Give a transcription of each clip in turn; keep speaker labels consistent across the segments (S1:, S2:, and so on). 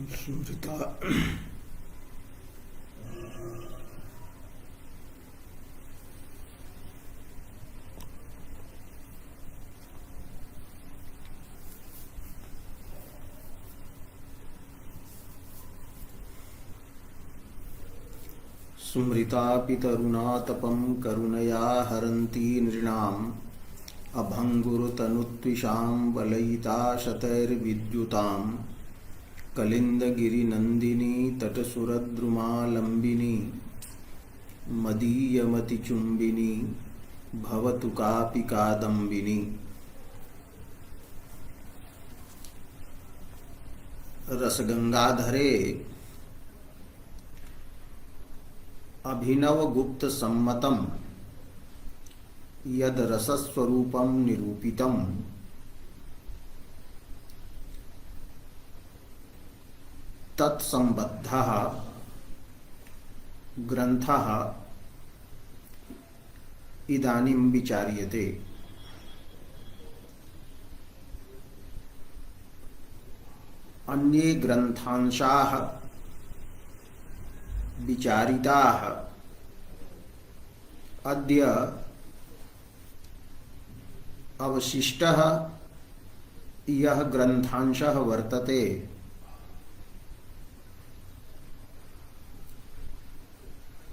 S1: स्मृता स्मृतापि तरुणा तपं करुणया हरन्ती नृणाम् अभङ्गुरतनुत्विषां वलयिता शतैर्विद्युतां कलिन्दगिरिनन्दिनी तटसुरद्रुमालम्बिनी मदीयमतिचुम्बिनी भवतु कापि कादम्बिनी। रसगंगाधरे अभिनव गुप्त सम्मतम यद रसस्वरूपम निरूपितम तत्संबद्धः ग्रंथः इदानीं विचार्यते। अन्ये ग्रंथांशाः विचारिताः अद्य अवशिष्टः यः ग्रंथांशः वर्तते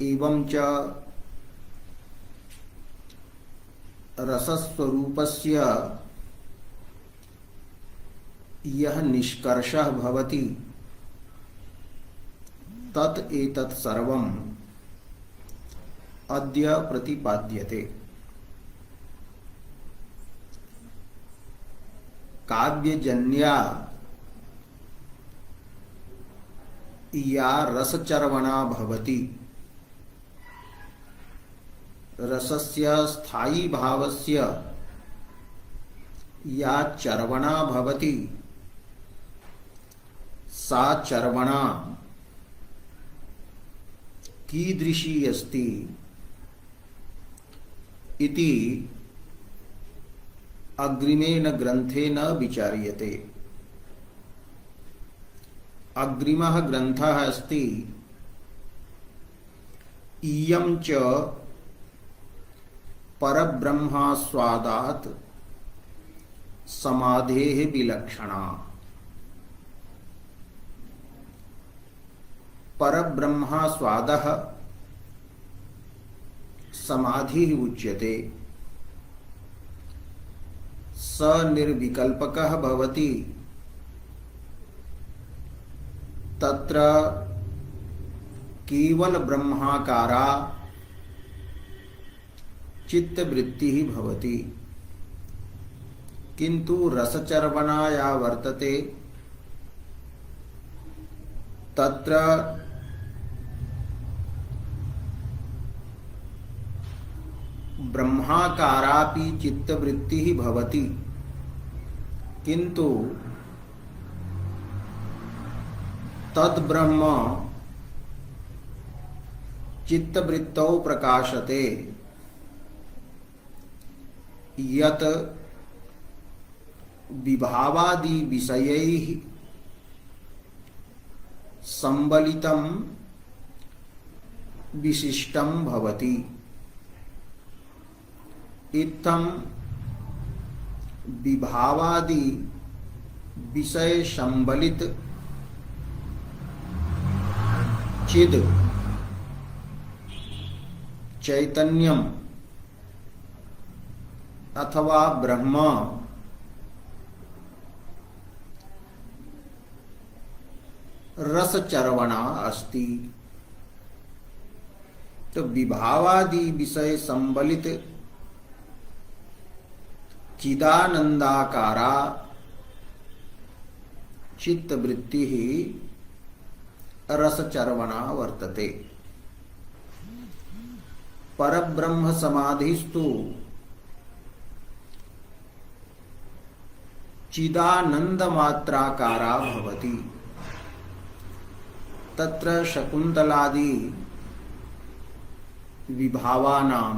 S1: एवं च रसस्वरूपस्य यः निष्कर्षः भवति तत् एतत् सर्वम् अद्य प्रतिपाद्यते। काव्यजन्या या रसचर्वणा भवति रसस्य स्थायी भावस्य या चर्वणा भवति सा चर्वणा कीदृशी अस्ति इति अग्रिमेन ग्रंथेन विचार्यते। अग्रिमः ग्रंथः अस्ति इयं च परब्रह्मास्वादात् समाधेः विलक्षणा। परब्रह्मास्वादः समाधिः उच्यते। स निर्विकल्पकः भवति। तत्र केवल ब्रह्माकारा चित्तवृत्तिः भवति, किंतु रसचर्वणा या वर्तते तत्र ब्रह्माकारापि चित्तवृत्तिः भवति, किंतु तद्ब्रह्म चित्तवृत्तौ प्रकाशते यत विभावादि विषयैः संबलितं विशिष्टं भवति। इत्थं विभावादि विषय संबलित चिद चैतन्यम अथवा ब्रह्म रसचर्वणा अस्ति। तो विभावादि विषय संबलित चिदानंदाकारा चित्तवृत्ति रसचर्वणा वर्तते। परब्रह्म समाधिस्तु चिदानंद मात्राकारा भवति। तत्र शकुन्तलादि विभावानां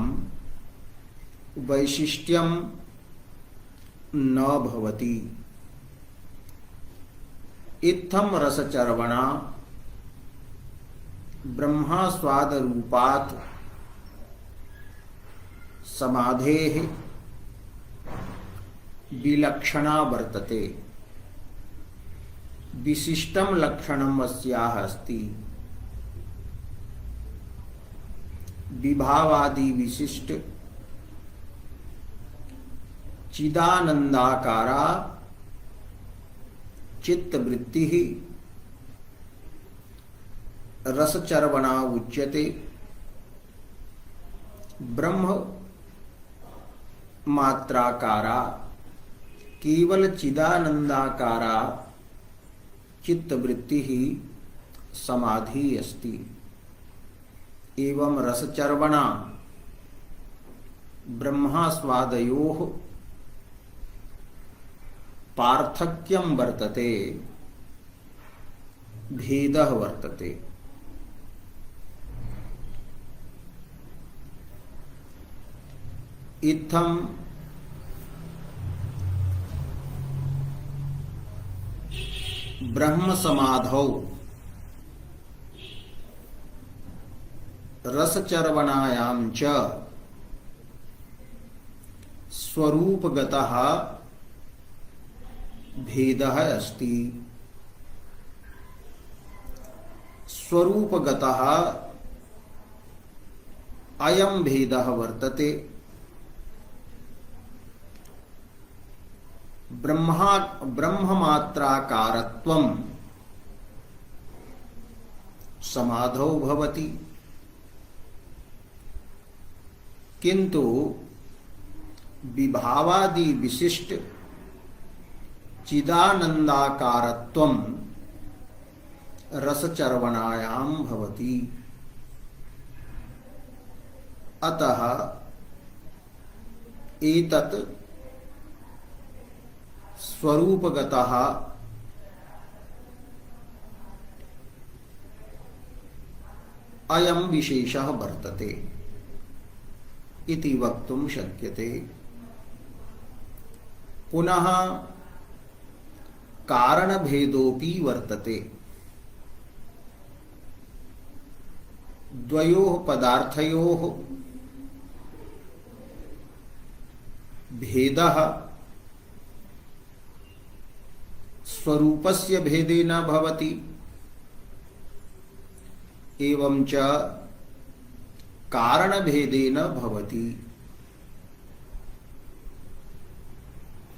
S1: वैशिष्ट्यं न भवति। इत्थम रसचर्वणा ब्रह्मास्वाद रूपात् समाधेः विलक्षणा वर्तते। विशिष्टं लक्षणम् अस्याः अस्ति। विभावादि विशिष्ट चिदानंदाकारा चित्तवृत्ति रसचर्वणा उच्यते। ब्रह्म मात्राकारा केवल चिदानंदाकारा चित्तवृत्ति समाधि अस्ति। एवं रसचर्वणा ब्रह्मास्वादयोः पार्थक्यं वर्तते, भेदः वर्तते। इत्थं ब्रह्म समाधौ रसचर्वणायां च स्वरूपगतः भेदः अस्ति। स्वरूपगतः अयं भेदः वर्तते। ब्रह्ममात्राकारत्वं समाधौ भवति, किंतु विभावादि विशिष्ट चिदानंदाकारत्वं रसचर्वणायां भवति। अतः एतत् स्वरूपगतः अयं विशेषः वर्तते इति वक्तुं शक्यते। पुनः कारणभेदोऽपि वर्तते। द्वयोः पदार्थयोः भेदः स्वरूपस्य भेदेन भवति, एवं च कारणभेदेन भवति।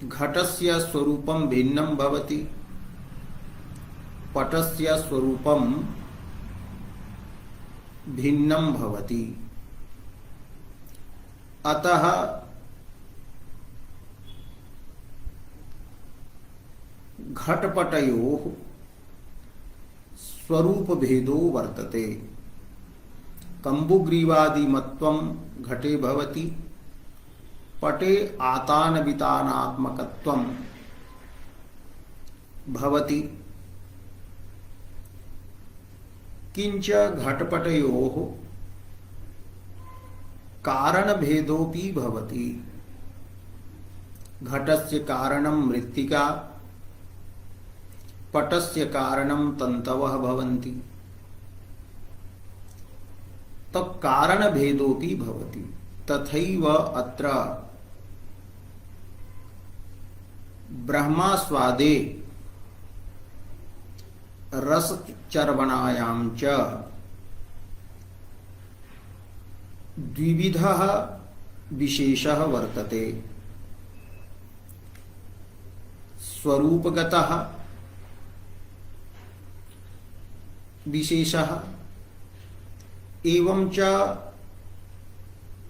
S1: घटस्य स्वरूपं भिन्नं भवति, पटस्य स्वरूपं भिन्नं भवति। अतः घटपटयोः स्वरूप भेदो वर्तते। कम्बुग्रीवादिमत्वं घटे भवति, पटे आतानवितानात्मकत्वं भवति। किंच घटपटयोः कारणभेदोऽपि भवति। घटस्य कारणं मृत्तिका, पटस्य कारणं तन्तवः भवन्ति। तत् कारणभेदोऽपि भवति। तथैव अत्र ब्रह्मास्वादे रसचर्वणायां च द्विविधः विशेषः वर्तते। स्वरूपगतः विशेषः एवं च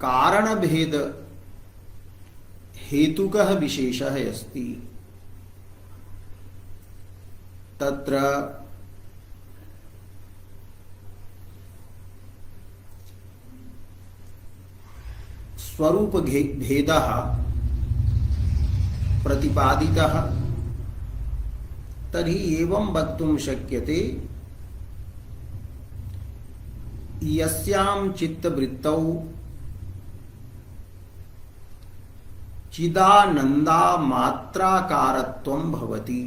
S1: कारणभेद हेतुकः विशेषः अस्ति। तत्र स्वरूप भेदः प्रतिपादितः। तर्हि एवं वक्तुं शक्यते, यस्यां चित्तवृत्तौ चिदानंदा मात्राकारत्वं भवति,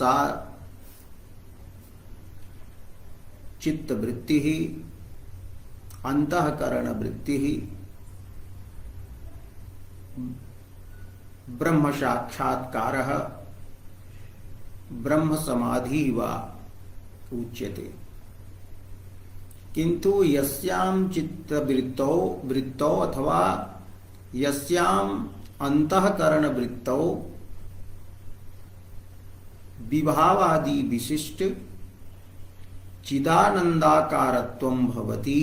S1: सा चित्तवृत्ति ही अंतःकरण वृत्ति ही ब्रह्म साक्षात्कारः ब्रह्म समाधि वा उच्यते। किंतु यस्याम चित्तवृत्तौ अथवा यस्याम अंतःकरण वृत्तौ विभावादि विशिष्ट चिदानंदाकारत्वं भवति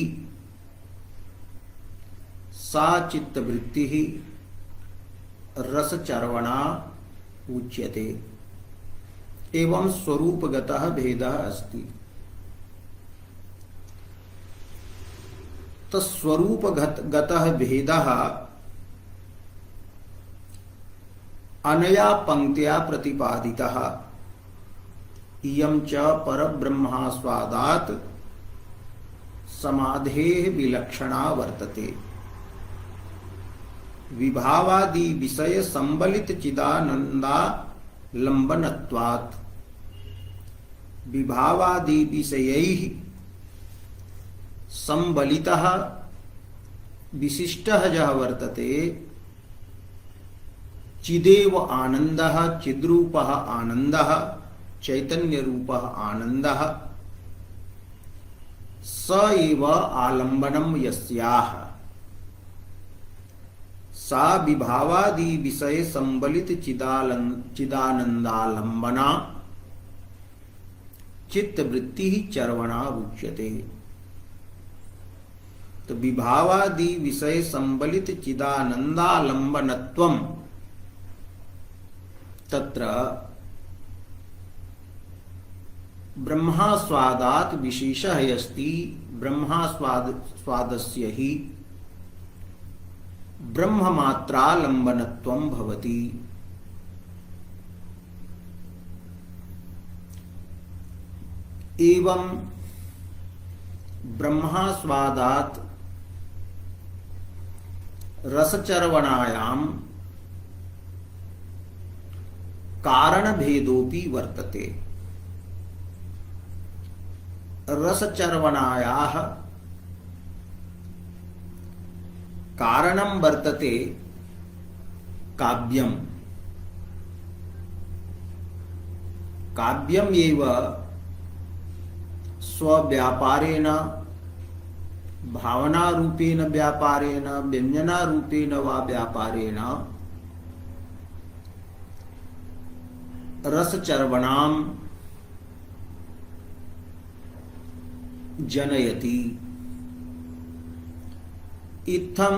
S1: सा चित्तवृत्ति रसचर्वणा उच्यते। एवं स्वरूपगतः भेदः अस्ति। तो स्वरूपगतः भेदः अनया पंक्त्या प्रतिपादितः। इयं च परब्रह्मास्वादात् समाधेः विलक्षणा वर्तते। विभावादि विषय संबलित चिदानंदा लंबनत्वात् विभावादि विषयैः संबलितः विशिष्टः यः वर्तते चिदेव आनंदः चिद्रूपः आनंदः चैतन्य रूपः आनंदः स एव आलंबनम यस्याः सा विभावादि विषय संबलित चिदानंदालंबना चित्तवृत्ति चर्वणा उच्यते। तो विभावादि विषय संबलित चिदानंदालंबनत्वं तत्र ब्रह्मास्वादात् विशेषः अस्ति। ब्रह्मास्वादस्य हि ब्रह्ममात्रालंबनत्वं भवति। एवं ब्रह्मास्वादात् रसचर्वणायां कारणभेदोऽपि वर्तते। रसचर्वणायाः कारणं वर्तते काव्यम। काव्यम एव स्वव्यापारेण भावनारूपेण व्यापारेण व्यंजनारूपेण वा व्यापारेण रसचर्वणां जनयति। इत्थं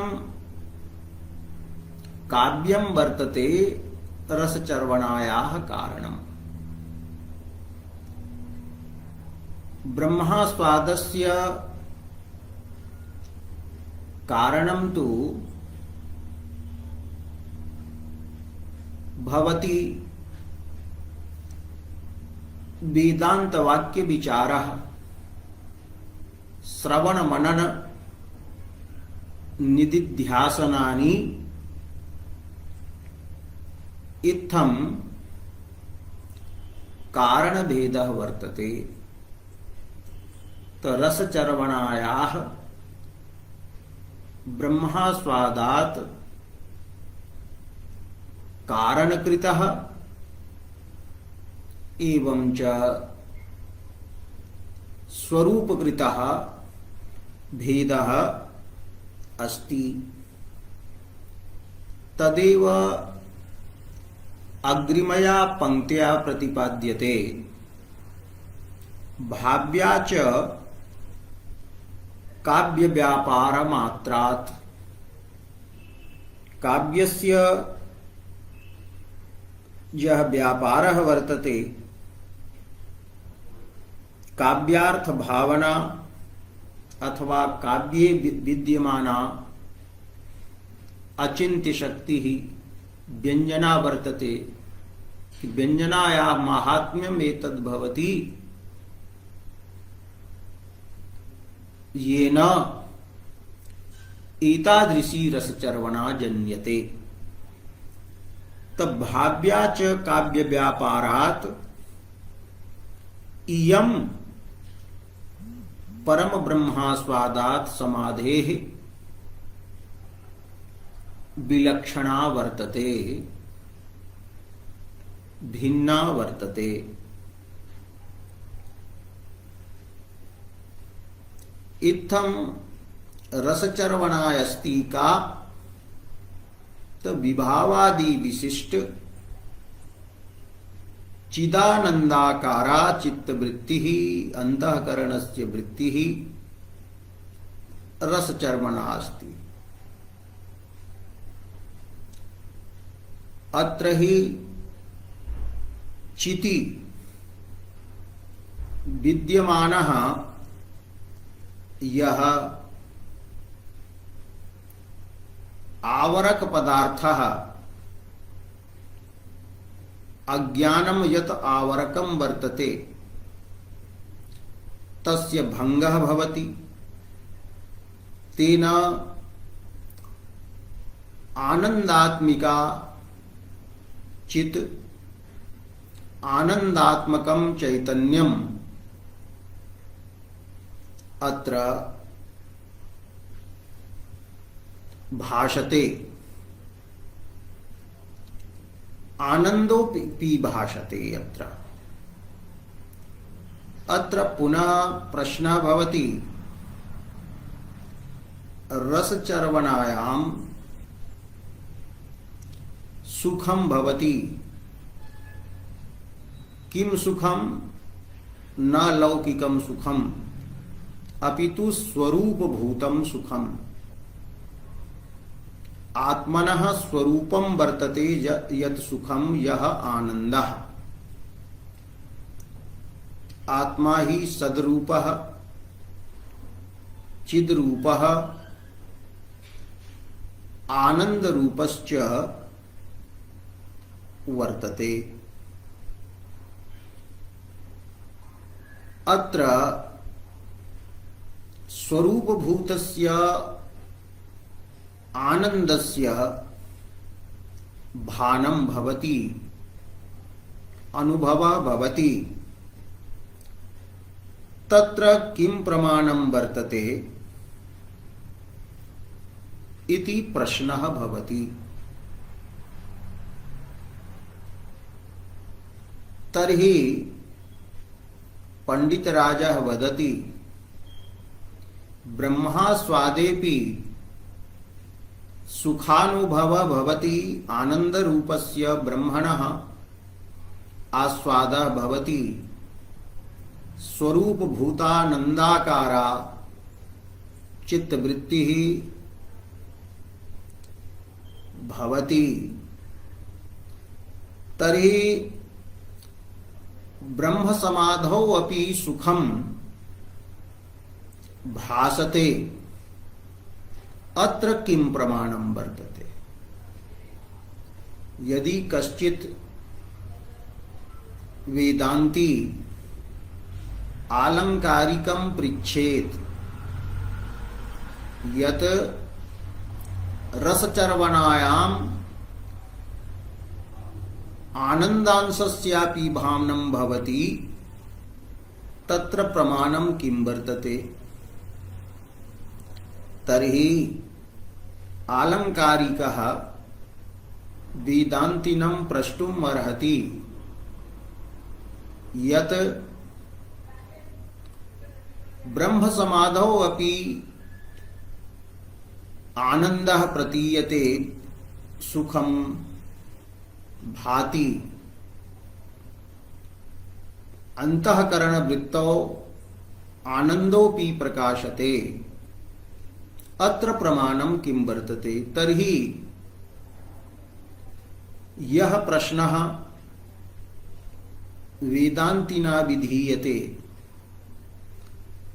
S1: काव्यं वर्तते रसचर्वणायाः कारणम्। ब्रह्मास्वादस्य कारणं तु भवति वेदान्तवाक्य विचारः श्रवण मनन निदिध्यासनानि इत्थं कारणभेदः वर्तते। तो रसचर्वणायाः ब्रह्मास्वादात् कारणकृतः एवं च स्वरूपकृतः भेदः अस्ति। तदेव अग्रिमया पंक्त्या प्रतिपाद्यते। भाव्या च काव्य व्यापार मात्रात् काव्यस्य यह व्यापारः वर्तते काव्यार्थ भावना अथवा काव्ये विद्यमाना अचिन्त्य शक्ति ही व्यंजना वर्तते। व्यंजनायाः माहात्म्यम् एतद् भवति येन एतादृशी रसचर्वणा जन्यते। तब भाव्या च काव्य व्यापारात् इयं परम ब्रह्मास्वादात् समाधेः विलक्षणा वर्तते, भिन्ना वर्तते। इत्थं रसचर्वणायस्ति का तो विभावादि विशिष्ट चिदानंदाकारा चित्तवृत्ति अंतःकरणस्य वृत्ति रसचर्वणा अस्ति। अत्र हि चिति विद्यमानः यह आवरक पदार्थः अज्ञानम यत आवरकम वर्तते तस्य भंगः भवति। तेन आनंदात्मिका चित आनंदात्मकं चैतन्यम अत्र भाषते, आनंदोपि भाषते। अत्र पुनः प्रश्नः भवति, रसचर्वणायां सुखं भवति, किं सुखं? न लौकिकं सुखं अपितु स्वरूपभूतं सुखम्। आत्मनः स्वरूपं वर्तते यत् सुखं यः आनन्दः। आत्मा ही सद्रूपः चिद्रूपः आनन्दरूपश्च वर्तते। अत्र स्वरूपभूतस्य आनन्दस्य भानं भवति, अनुभवः भवति। तत्र किं प्रमाणं वर्तते इति प्रश्नः भवति। तर्हि पंडितराजः वदति, ब्रह्मास्वादेपि सुखानुभवः भवति, आनन्दरूपस्य ब्रह्मणः आस्वादः भवति, स्वरूपभूतानन्दाकारा चित्तवृत्तिः भवति। तर्हि ब्रह्म समाधौ अपि सुखं भासते। अत्र किं प्रमाणं वर्तते? यदि कश्चित् वेदांती आलंकारिकं पृच्छेत् यत् रसचर्वणायाम् आनन्दांशस्यापि भावनं भवति, तत्र प्रमाणं किं वर्तते? तर्हि आलंकारिकः वेदान्तिनं प्रष्टुम् अर्हति यत् ब्रह्म समाधौ अपि आनन्दः प्रतीयते, सुखं भाति, अंतःकरणवृत्तौ आनन्दोपि प्रकाशते। अत्र प्रमाणं किं वर्तते? तर्हि यह प्रश्नः वेदान्तिना विधीयते,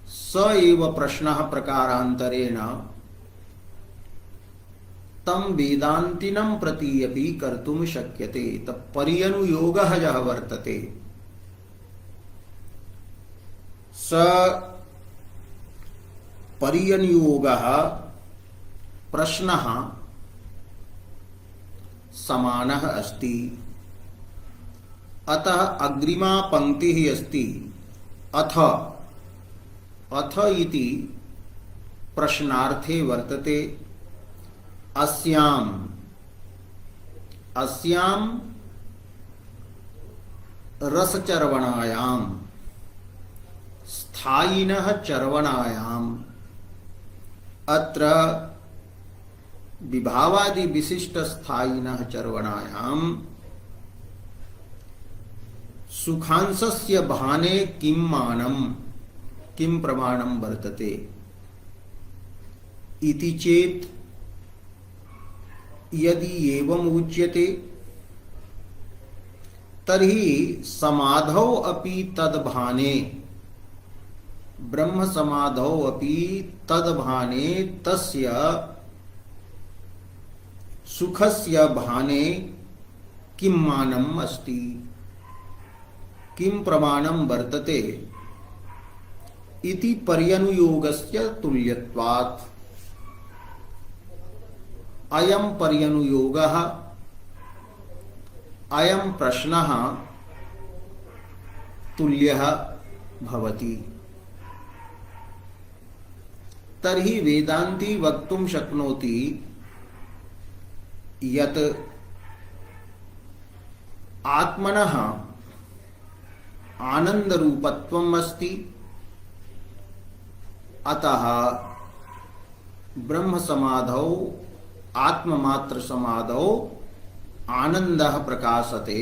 S1: स एव प्रश्नः प्रकारान्तरेण तं वेदान्तिनं प्रति अपि कर्तुं शक्यते। पर्यनुयोगः यः वर्तते स पर्यनुयोगः प्रश्नः समानः अस्ति। अतः अग्रिमा पंक्तिः अस्ति, अथ अथ इति प्रश्नार्थे वर्तते। अस्याम अस्याम रसचर्वणायाम स्थायिनः चर्वणायाम अत्र विभावादि विशिष्ट स्थायिनः चर्वणायाम सुखांशस्य भाने किं मानं किं प्रमाणं वर्तते इति चेत् यदि एवं उच्यते तर्हि समाधौ अपि तद्भाने ब्रह्म समाधौ अपि तद्भाने तस्य सुखस्य भाने किं मानम् अस्ति किं प्रमाणं वर्तते इति पर्यनुयोगस्य तुल्यत्वात्। अयं पर्यनुयोगः अयं प्रश्नः तुल्यः भवति। तर्हि वेदांती वक्तुं शक्नोति यत् आत्मनः आनंदरूपत्वम् अस्ति, अतः ब्रह्म समाधौ आत्ममात्र समाधौ आनंदः प्रकाशते।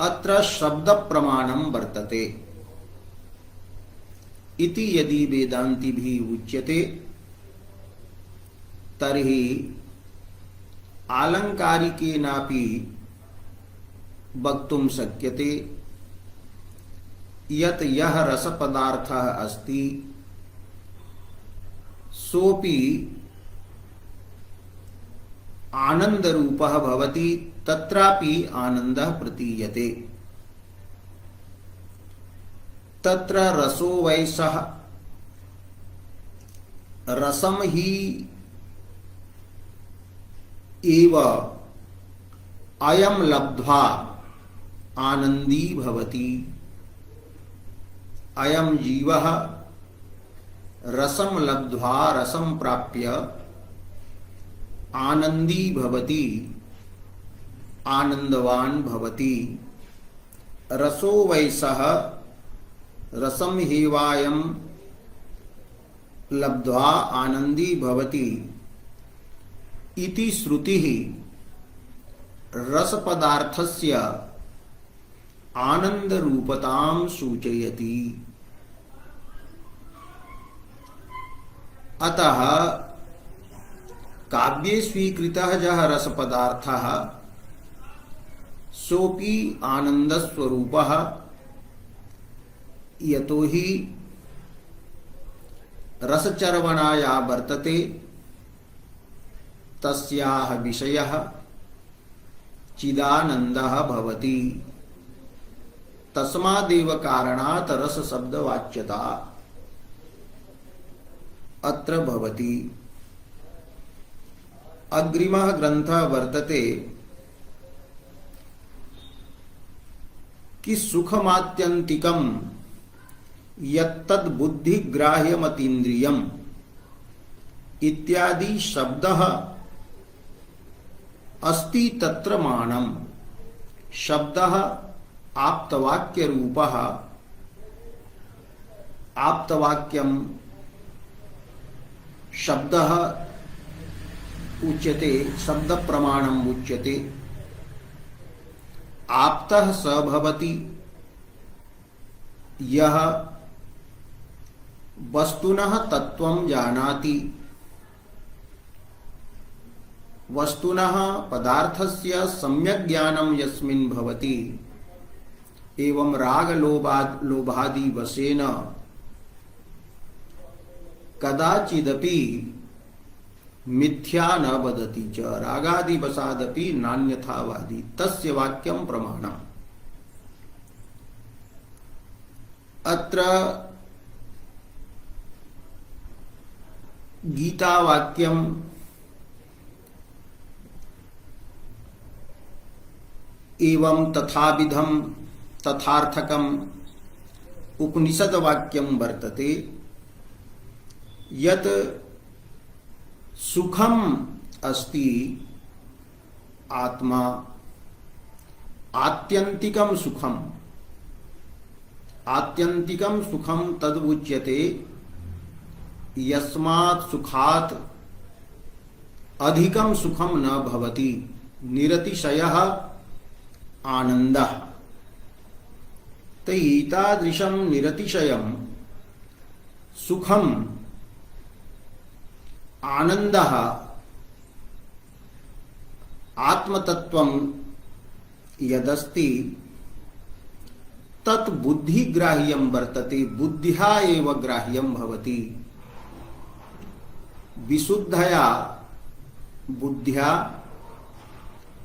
S1: अत्र शब्द प्रमाणं वर्तते इति यदि वेदांतिभिः उच्यते तर्हि आलंकारिकेनापि वक्तुं शक्यते यत् यः रसपदार्थः अस्ति सोऽपि आनंदरूपः भवति, तत्रापि आनंदः प्रतीयते। तत्र रसो वैसः रसम ही एव अयं लब्ध्वा आनंदी भवति। अयं जीवः रसम लब्ध्वा रसम प्राप्य आनंदी भवति, आनंदवान भवति। रसो वैसः रसम हेवायं लब्ध्वा आनंदी भवति इति श्रुतिः रस पदार्थस्य आनंद रूपतां सूचयति। अतः काव्ये स्वीकृतः यः रस पदार्थः सोऽपि आनंद स्वरूपः, यतोहि रसचर्वणाया वर्तते तस्याः विषयः चिदानंदः भवति। तस्मादेव कारणात् रस शब्दवाच्यता अत्र भवति। अग्रिमः ग्रंथः वर्तते कि सुखमात्यन्तिकं यत्तद् बुद्धिग्राह्यमतीन्द्रियम् इत्यादि शब्दः अस्ति तत्र मानम्। शब्दः आप्तवाक्य रूपः, आप्तवाक्यं शब्दः उच्यते, शब्द प्रमाणम् उच्यते। आप्तः स भवति यः वस्तुनः तत्त्वं जानाति। वस्तुनः पदार्थस्य सम्यक् ज्ञानं यस्मिन् भवति एवं राग लोभादि वशेन कदाचिदपि मिथ्या न वदति च रागादि वशादपि नान्यथावादी तस्य वाक्यं प्रमाणम्। अत्र गीता वाक्यं एवं तथाविधं तथार्थकं उपनिषद वाक्यम वर्तते यत् सुखम अस्ति आत्मा आत्यंतिकम सुखम, आत्यंतिकम सुखम तद उच्यते यस्मात् सुखात् अधिकम सुखम न भवति निरतिशयः आनंदः। तैतादृशं निरतिशयं सुखम आनंदः आत्मतत्वं यदस्ति तत् बुद्धिग्राह्यं वर्तते, बुद्ध्या एव ग्राह्यं भवति। विशुद्धया बुद्ध्या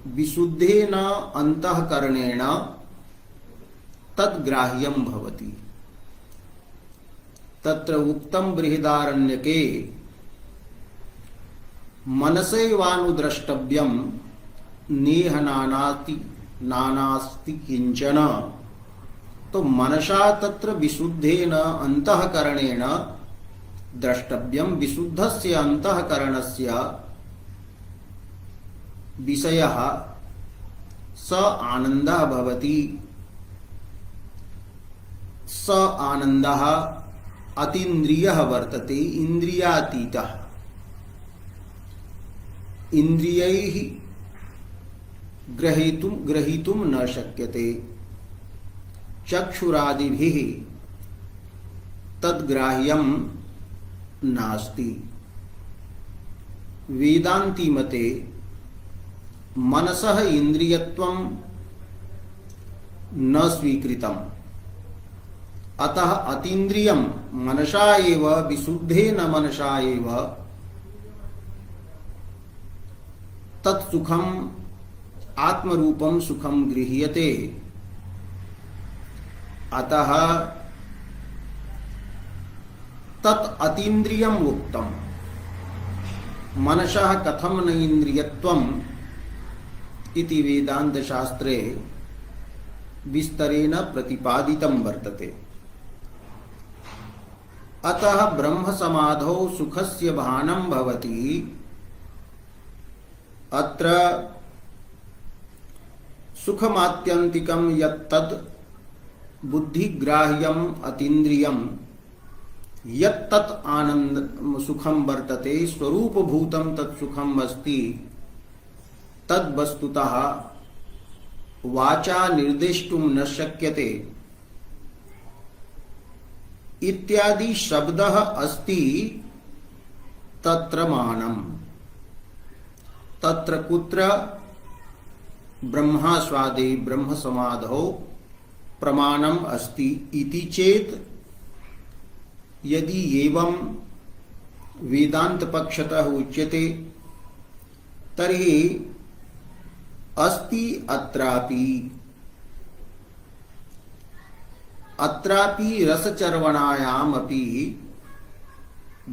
S1: विशुद्धेन अंतःकरणेन तद्ग्राह्यं भवति। तत्र उक्तं बृहदारण्यके मनसैवानुद्रष्टव्यं नेह नानास्ति किंचन। तो मनसा तत्र विशुद्धेन अंतःकरणेन द्रष्टव्यं, विशुद्धस्य अंतःकरणस्य विषयः स आनंदः भवति। स आनंदः अतीन्द्रियः वर्तते, इंद्रियातीतः। इंद्रियैः ग्रहीतुं न शक्यते, चक्षुरादिभिः तद्ग्राह्यं नास्ति। वेदांती मते मनसः इंद्रियत्वं न स्वीकृतम्, अतः अतीन्द्रियं मनसा एव विशुद्धेन मनसा एव तत्सुखम आत्मरूपम सुखम गृह्यते। अतः तत् अतीन्द्रियम उक्तम। मनसः कथम न इंद्रियत्वम इति वेदांत शास्त्रे विस्तरेण प्रतिपादितं वर्तते। अतः ब्रह्म समाधौ सुखस्य भानं भवति। अत्र सुखमात्यंतिकं यत्तद् बुद्धिग्राह्यम् अतीन्द्रियं यत्तत् आनंद सुखम वर्तते, स्वरूपभूतं तत्सुखम अस्ति, तद् वस्तुतः वाचा निर्देष्टुं न शक्यते इत्यादि शब्दः अस्ति तत्र मानम्। तत्र कुत्र ब्रह्मास्वादे ब्रह्म समाधौ प्रमाणम् अस्ति इति चेत् यदि एवं वेदांत पक्षतः उच्यते तर्हि अस्ति अत्रापि रसचर्वणायाम् अपि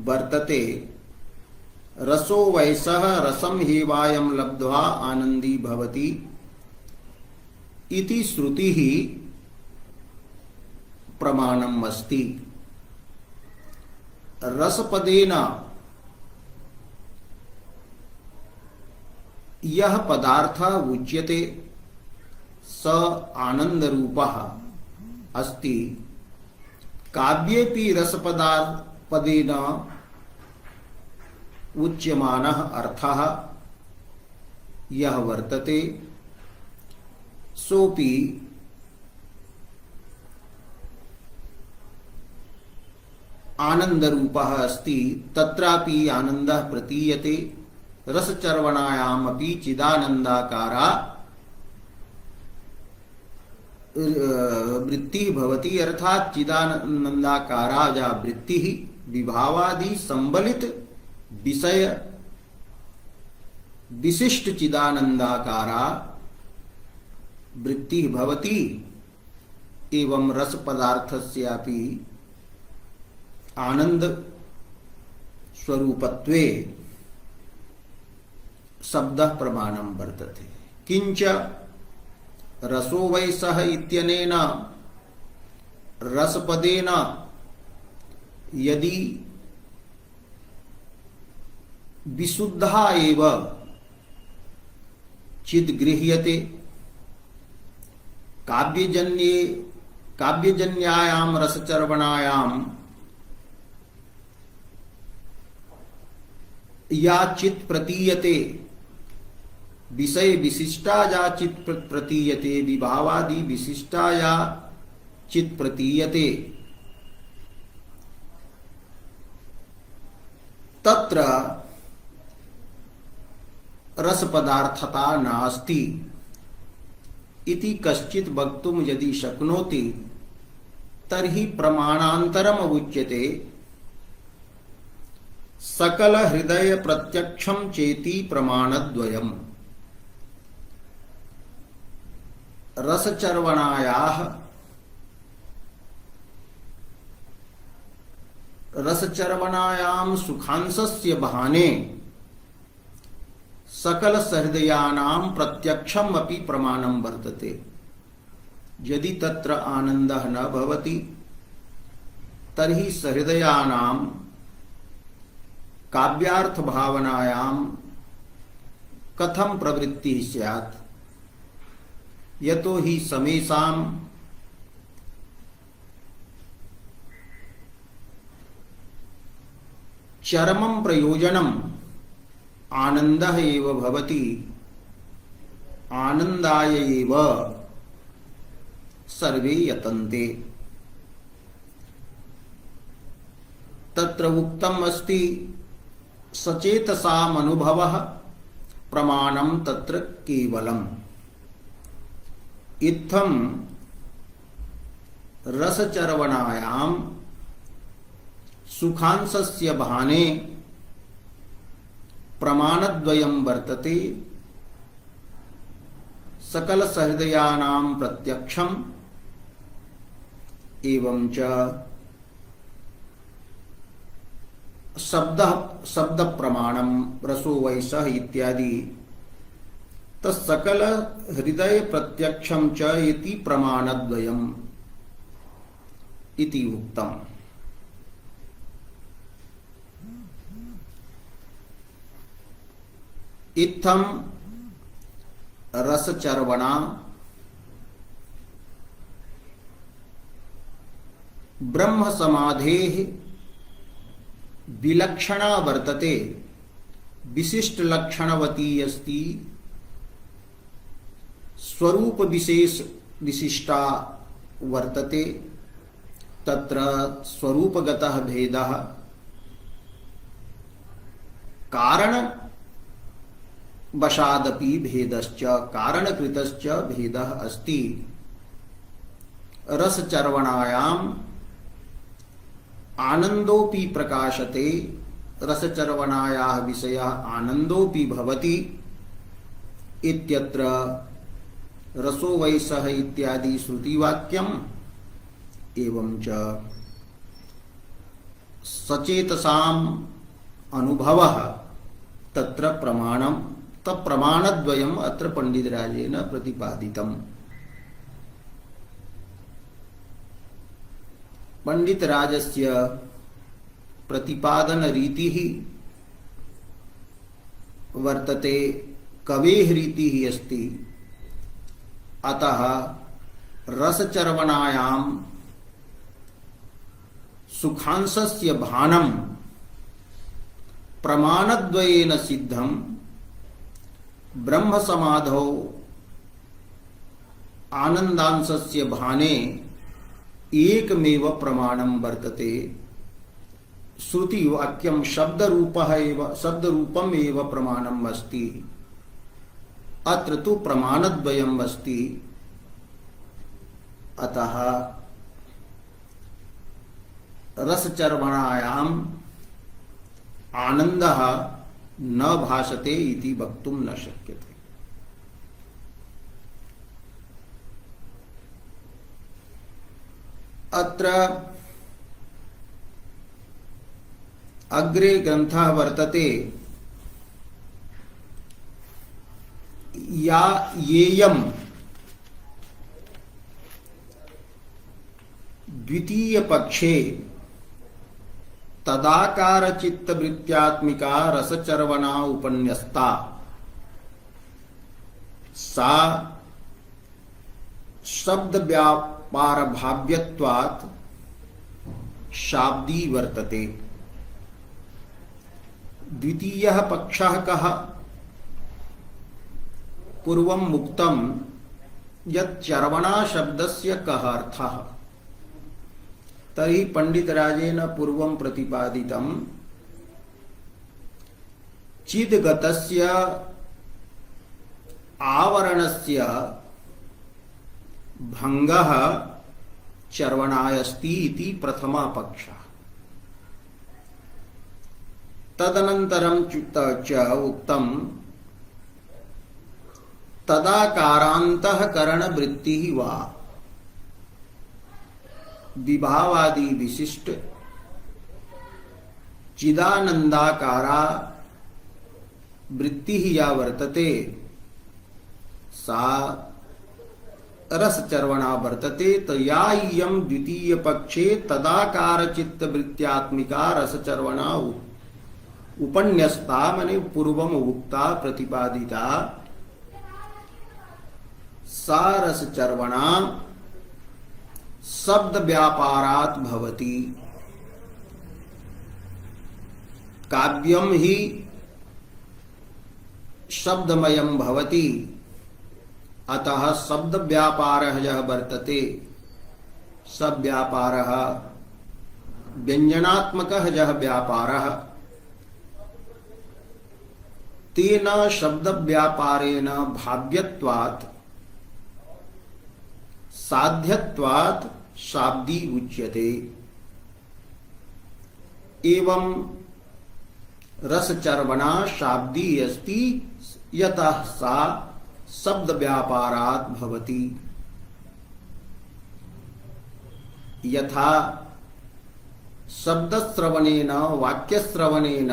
S1: वर्तते। रसो वैसः रसं हेवायं लब्ध्वा आनंदी भवति इति श्रुतिः प्रमाणम् अस्ति। रसपदेन यह पदार्थ उच्यते स आनंदरूपः अस्ति। काव्येपि रसपदेन उच्यमानः अर्थः यह वर्तते, सोपि आनंदरूपः अस्ति। तत्रापि आनंदः प्रतीयते। रसचर्वणायामपि चिदानंदाकारा वृत्तिः भवति, अर्थात चिदानंदाकारा या वृत्तिः विभावादि संबलित विषय विशिष्ट चिदानंदाकारा वृत्तिः भवति। एवं रस पदार्थस्यापि आनंद स्वरूपत्वे शब्दः प्रमाणं वर्तते। किंच रसो वै सः इत्यनेन रसपदेन यदि विशुद्धा एव चिद गृह्यते काव्यजन्यायाम रसचर्वणायाम या चित प्रतीयते विषय विशिष्टा या चित प्रतीयते विभावादि विशिष्टा या चित प्रतीयते तत्र रस पदार्थता नास्ति इति कश्चित् वक्तुं यदि शक्नोति तर्हि प्रमाणान्तरम् उच्यते सकल हृदय प्रत्यक्षं चेति प्रमाणद्वयम् रसचर्वणायां सुखांशस्य बहाने सकल सहृदयानां प्रत्यक्षम् अपि प्रमाणं वर्तते। यदि तत्र आनन्दः न भवति तर्हि सहृदयानां काव्यार्थ भावनायां कथं प्रवृत्तिः स्यात्। यतो हि समेषां चरमं प्रयोजनम् आनन्दः एव भवति, आनन्दाय एव सर्वे यतन्ते। तत्र उक्तम् अस्ति सचेतसाम् अनुभवः प्रमाणं तत्र केवलम्। इत्थं रसचर्वणायां सुखांशस्य बहाने प्रमाणद्वयं वर्तते। सकल सहृदयानां प्रत्यक्षम् एवं च शब्द प्रमाणम रसो वैसः इत्यादि तत्सकल हृदय प्रत्यक्षं च इति प्रमाणद्वयम् इति उक्तम्। इत्थं रसचर्वणा ब्रह्म समाधेः विलक्षणा वर्तते, विशिष्ट लक्षणवती अस्ति, स्वरूप विशेष विशिष्टा वर्तते। तत्र स्वरूपगतः भेदः कारण वशादपि भेदश्च कारणकृतश्च भेदः अस्ति। रसचर्वणायाम् आनंदोपि प्रकाशते, रसचर्वणायाः विषयः आनंदोपि भवति इत्यत्र रसो वैसः इत्यादि श्रुतिवाक्यम् एवं च सचेतसाम् अनुभवः तत्र प्रमाणम् तत्प्रमाणद्वयम् अत्र पंडितराजेन प्रतिपादितम्। पंडितराजस्य प्रतिपादन रीतिः वर्तते, कवेः रीतिः अस्ति। अतः रसचर्वणायां सुखांशस्य भानं प्रमाणद्वयेन सिद्धं, ब्रह्म समाधौ आनंदांशस्य भाने एकमेव प्रमाणं वर्तते। श्रुति वाक्यं शब्दरूपम् एव प्रमाणम् अस्ति। अत्र तु प्रमाणद्वयम् अस्ति। अतः रसचर्वणायाम् आनन्दः न भासते इति वक्तुं न शक्यते। अत्र अग्रे ग्रन्थः वर्तते या येयं द्वितीय पक्षे तदाकार चित्त वृत्त्यात्मिका रसचर्वणा उपन्यस्ता सा शब्द व्यापार भाव्यत्वात् शाब्दी वर्तते। द्वितीयः पक्षः कः? पूर्वं मुक्तं यत् चर्वणा शब्दस्य कः अर्थः। तर्हि पंडितराजेन पूर्वं प्रतिपादितं चिद्गतस्य आवरणस्य भंगः चर्वणायस्ति इति प्रथमा पक्षः। तदनन्तरं च उक्तं तदाकारान्तःकरण वृत्तिः वा विभावादि विशिष्ट चिदानंदाकारा वृत्तिः या वर्तते सा रसचर्वणा वर्तते। तो या इयं द्वितीय पक्षे तदाकार चित्त वृत्त्यात्मिका रसचर्वणा उपन्यस्ता मने पूर्वम उक्ता प्रतिपादिता सा रसचर्वणा शब्द व्यापारात् भवति। काव्यम ही शब्दमयं भवति, अतः शब्द व्यापारः यः वर्तते सब व्यापारः व्यंजनात्मकः यः व्यापारः तेन शब्द व्यापारेण भाव्यत्वात् साध्यत्वात् शाब्दी उच्यते। एवं रसचर्वणा शाब्दी अस्ति यतः सा शब्द व्यापारात् भवति। यथा शब्दश्रवणेन वाक्यश्रवणेन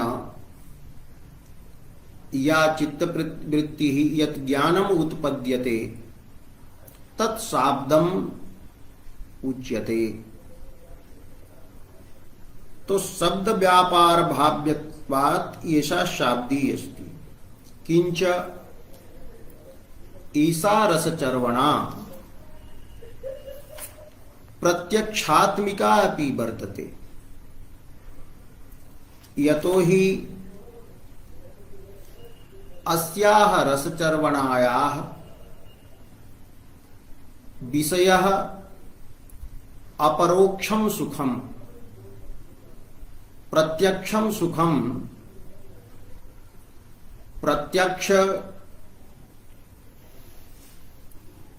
S1: या चित्तवृत्तिः यत् ज्ञानम् उत्पद्यते तत् शाब्दम् उच्यते। तो शब्द व्यापार भाव्यत्वात् एषा शाब्दी अस्ति। किंच ईसा रसचर्वणा प्रत्यक्षात्मिका अपि वर्तते। यतो हि अस्याः रसचर्वणायाः विषयः अपरोक्षं सुखं प्रत्यक्षं सुखं प्रत्यक्ष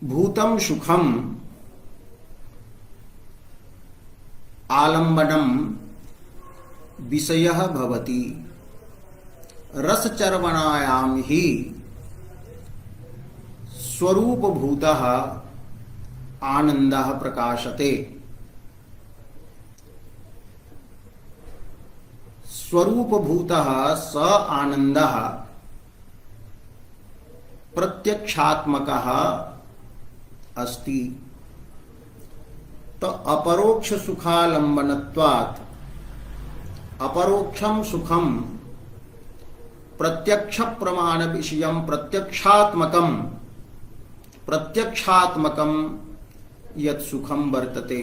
S1: भूतं सुखम आलंबनम विषयः भवति। रसचर्वणायां ही स्वरूपभूतः आनन्दः प्रकाशते। स्वरूपभूतः स आनन्दः प्रत्यक्षात्मकः अस्ति। तो अपरोक्ष सुखालंबनत्वात् अपरोक्षं सुखं प्रत्यक्ष प्रमाण विषयं प्रत्यक्षात्मकं यत् सुखं वर्तते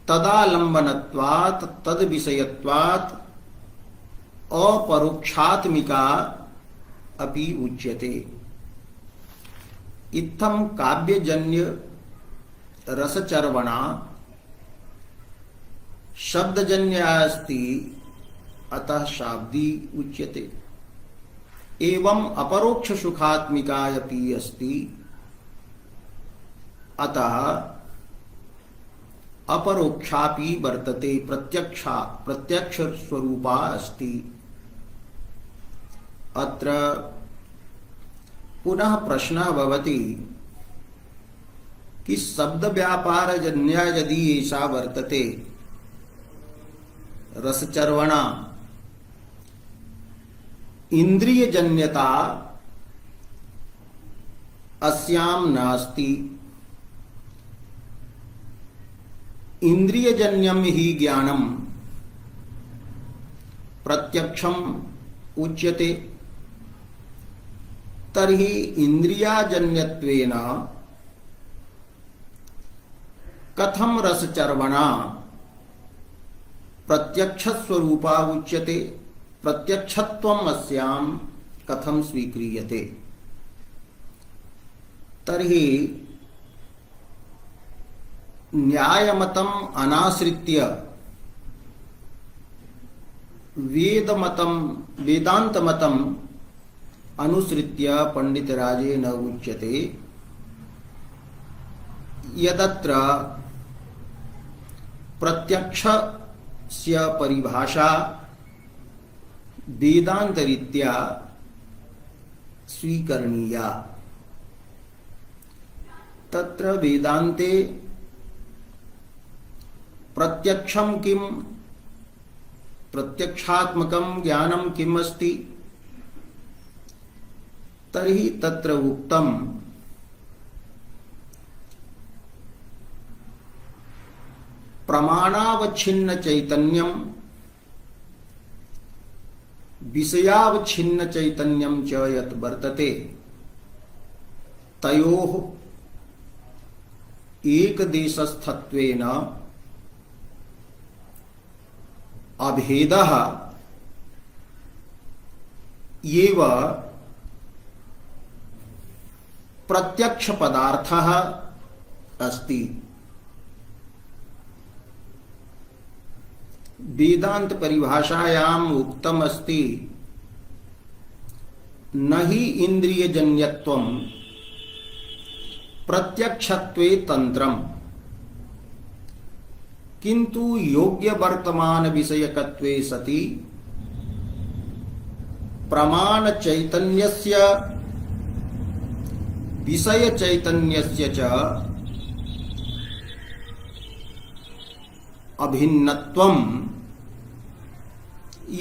S1: तदालंबनत्वात् तद विषयत्वात् अपरोक्षात्मिका अपि उच्यते। इत्थं काव्यजन्य रसचर्वणा शब्दजन्या अस्ति, अतः शाब्दी उच्यते। एवं अपरोक्ष सुखात्मिका अपि अस्ति, अतः अपरोक्षापि वर्तते, प्रत्यक्ष स्वरूपा अस्ति। अत्र पुनः प्रश्नः भवति कि शब्द व्यापार जन्या यदि ऐसा वर्तते रसचर्वणा, इंद्रियजन्यता अस्यां नास्ति, इंद्रियजन्यम ही ज्ञानम प्रत्यक्षम उच्यते तर्हि इंद्रियाजन्यत्वेन कथम रसचर्वणा प्रत्यक्ष स्वरूपा उच्यते प्रत्यक्षत्वम अस्याम कथम स्वीक्रियते। तर्हि न्यायमतम अनाश्रित्य वेदांतमतम अनुसृत्य पंडितराजेन उच्यते यदत्र प्रत्यक्षस्य परिभाषा वेदांतरीत्या स्वीकरणीया। तत्र वेदांते प्रत्यक्षम किम प्रत्यक्षात्मकं ज्ञानं किम अस्ति तर्हि तत्र उक्तम प्रमाणावच्छिन्न चैतन्यम विषयावच्छिन्न चैतन्यम च यत् वर्तते तयोः एकदेशस्थत्वेन अभेदः एव प्रत्यक्ष पदार्थः अस्ति। वेदांत परिभाषायाम उक्तम अस्ति न हि इंद्रियजन्यत्वं प्रत्यक्षत्वे तंत्रम किंतु योग्य वर्तमान विषयकत्वे सति प्रमाण चैतन्यस्य विषय चैतन्यस्य च अभिन्नत्वम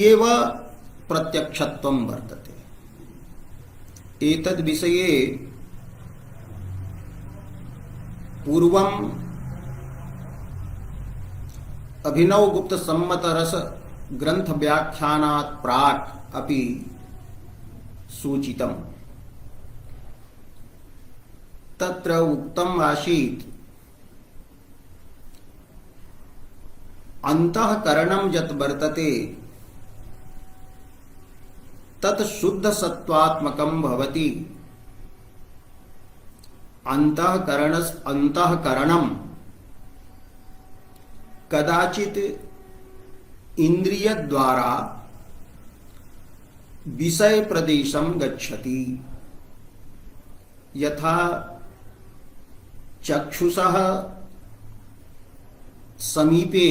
S1: एव प्रत्यक्षत्वम वर्तते। एतद् विषये पूर्वम अभिनव गुप्त सम्मत रस ग्रंथ व्याख्यानात् प्राक् अपि सूचितम्। तत्र उक्तम् आसीत् अंतःकरणं यत् वर्तते तत् शुद्ध सत्वात्मकं भवति। अंतःकरणं कदाचित इंद्रिय द्वारा विषय प्रदेशं गच्छति। यथा चक्षुषः समीपे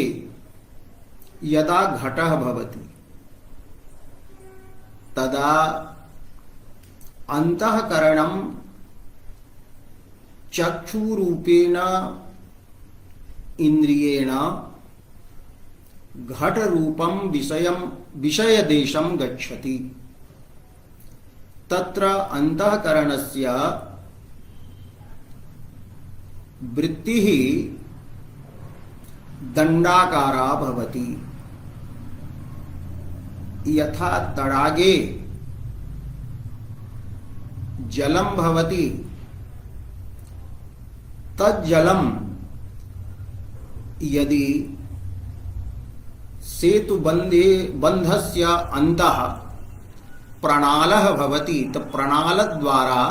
S1: यदा घटः भवति तदा अंतःकरणं चक्षुरूपेण इंद्रियेण घट रूपम विषयदेशं गच्छति। तत्र अंतःकरणस्य वृत्तिः दंडाकारा भवति। यथा तडागे जलम भवति तज्जलम यदि सेतुबन्धस्य अन्तः प्रणालः भवति तो प्रणालद्वारा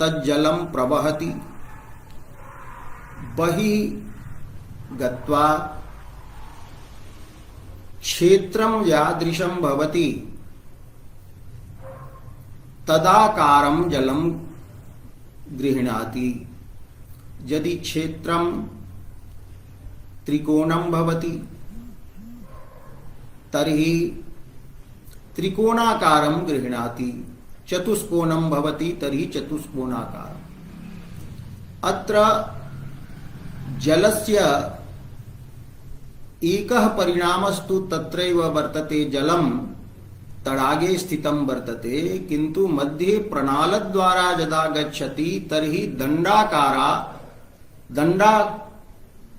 S1: तज्जलं प्रवहति। बहिः गत्वा क्षेत्रं यादृशं भवति तदाकारं जलं गृह्णाति। यदि क्षेत्रं त्रिकोणं भवति तर्हि त्रिकोणाकारं गृह्णाति। चतुष्कोणं भवति तर्हि चतुष्कोणाकारम्। अत्र जलस्य एकः परिणामस्तु तत्रैव वर्तते। जलं तडागे स्थितं वर्तते किंतु मध्ये प्रणालद्वारा यदा गच्छति तर्हि दंडाकार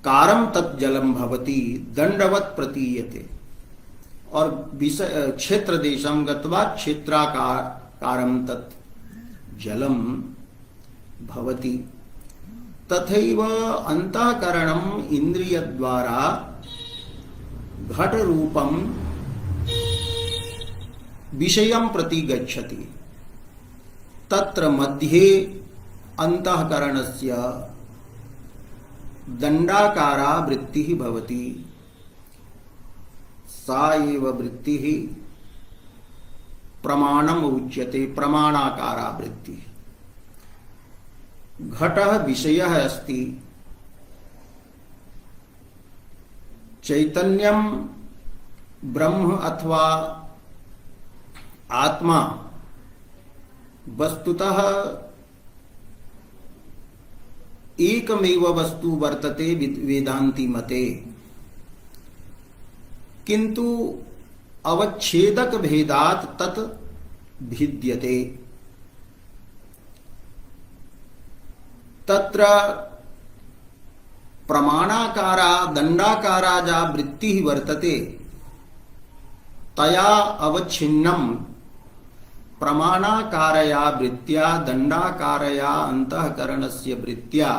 S1: कारम तत् जलम भवति दंडवत प्रतीयते। और क्षेत्र देशम गत्वा क्षेत्राकार कारम तत् जलम भवति। तथैव अंतःकरणम इंद्रिय द्वारा घट रूपम विषयं प्रति गच्छति। तत्र मध्ये अंतःकरणस्य दंडाकारा वृत्तिः भवति। सा एव वृत्तिः प्रमाणम उच्यते, प्रमाणाकारा वृत्तिः। घटः विषयः अस्ति, चैतन्यम ब्रह्म अथवा आत्मा वस्तुतः एकमेव वस्तु वर्तते वेदांती मते, किंतु अवच्छेदक भेदात तत् भिद्यते। तत्र प्रमाणाकारा दंडाकारा जा वृत्ति वर्तते तया अवच्छिन्नम प्रमाणाकारया वृत्त्या दंडाकारया अंतःकरणस्य वृत्त्या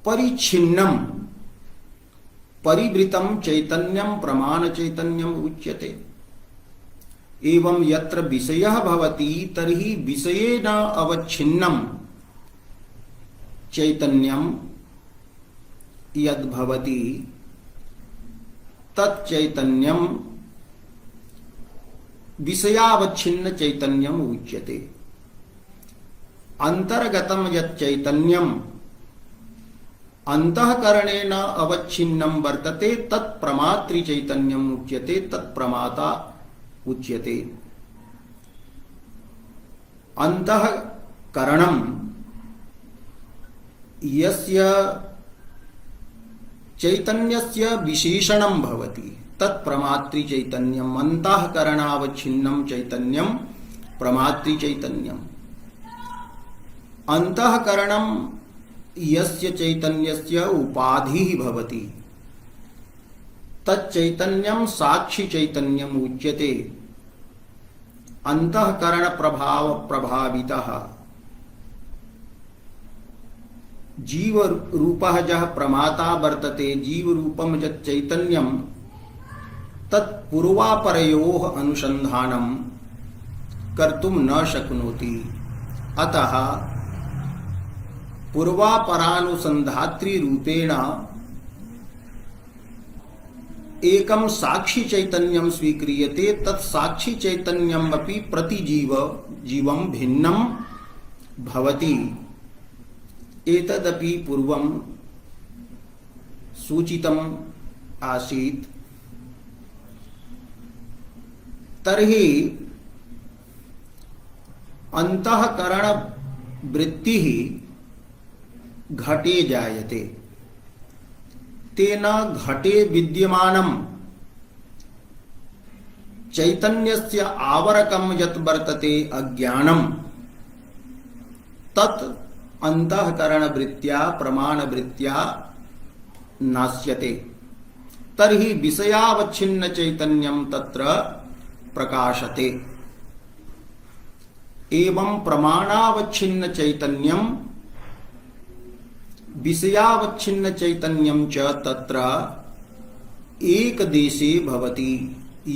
S1: परिच्छिन्नम परिवृतम चैतन्यम प्रमाण चैतन्यम उच्यते। एवं यत्र विषयः भवति तर्हि विषयेन अवच्छिन्नम चैतन्यम यद् भवति तच्चैतन्यम विषयावच्छिन्न चैतन्यम उच्यते। अंतर्गतम यच्चैतन्यम अंतःकरणेन अवच्छिन्नं वर्तते तत्प्रमातृ चैतन्यम उच्यते, तत्प्रमाता उच्यते। अंतःकरणम यस्य चैतन्यस्य विशेषणं भवति तत्प्रमातृ चैतन्यम। अंतःकरणावच्छिन्नं चैतन्यम प्रमातृ चैतन्यम। अंतःकरणम यस्य चैतन्यस्य उपाधिः भवति तच्चैतन्यम साक्षी चैतन्यम उच्यते। अंतःकरण प्रभाव प्रभावितः जीव रूपः जः प्रमाता वर्तते, जीव रूपम यत् चैतन्यम तत्पूर्वापरयोः अनुसंधानं कर्तुं न शक्नोति। अतः पूर्वापरानुसंधात्री रूपेण एकं साक्षी चैतन्यं स्वीक्रियते। तत् साक्षी चैतन्यम् अपि प्रतिजीव जीवं भिन्नं भवति। एतदपि पूर्वं सूचितम् आसीत्। तर्हि अंतःकरण वृत्तिः घटे जायते, तेन घटे विद्यमानं चैतन्यस्य आवरकं यत् वर्तते अज्ञानं तत् अंतःकरण वृत्त्या प्रमाण वृत्त्या नाश्यते। तर्हि विषयावच्छिन्न चैतन्यं तत्र प्रकाशते। एवं प्रमाणावच्छिन्न चैतन्यं विषयावच्छिन्न चैतन्यं च तत्र एक देशे भवति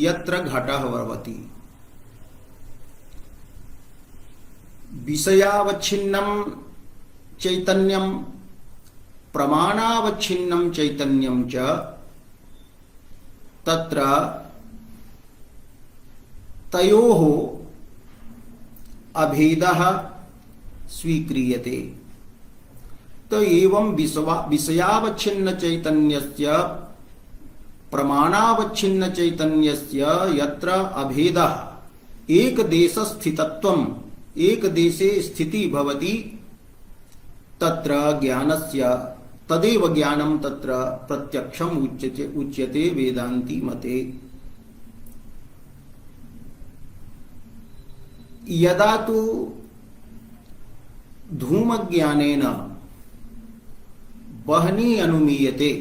S1: यत्र घटः भवति। विषयावच्छिन्नं चैतन्यं प्रमाणावच्छिन्नं चैतन्यं च तत्र तयोः अभेदः स्वीक्रियते। तो एवं विषयावच्छिन्न चैतन्यस्य प्रमाणावच्छिन्न चैतन्यस्य यत्र अभेदः एक देश स्थितत्वम्, एक देशे स्थिति भवति तत्र ज्ञानस्य तदेव ज्ञानं तत्र प्रत्यक्षम् उच्यते वेदांती मते। यदा तु धूमज्ञानेन बहनी अनुमीयते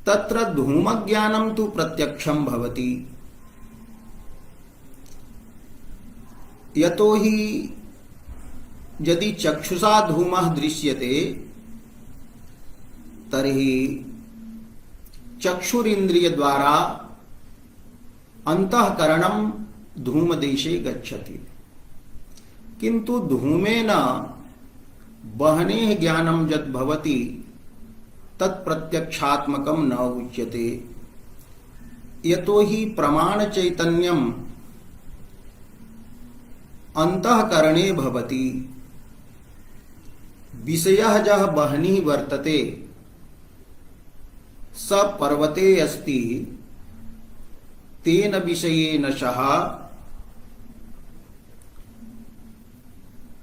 S1: तत्र धूमज्ञानं तु प्रत्यक्षं भवति। यतो हि यदि चक्षुषा धूमः दृश्यते तर्हि चक्षुरिंद्रिय द्वारा अंतःकरणं धूमदेशे गच्छति, किंतु धूमेन बहनेः ज्ञानं यत् भवति तत् प्रत्यक्षात्मकं न उच्यते। यतो हि प्रमाण चैतन्यम् अंतःकरणे भवति। विषयः यः बहनिः वर्तते स पर्वते अस्ति, तेन विषयेन सह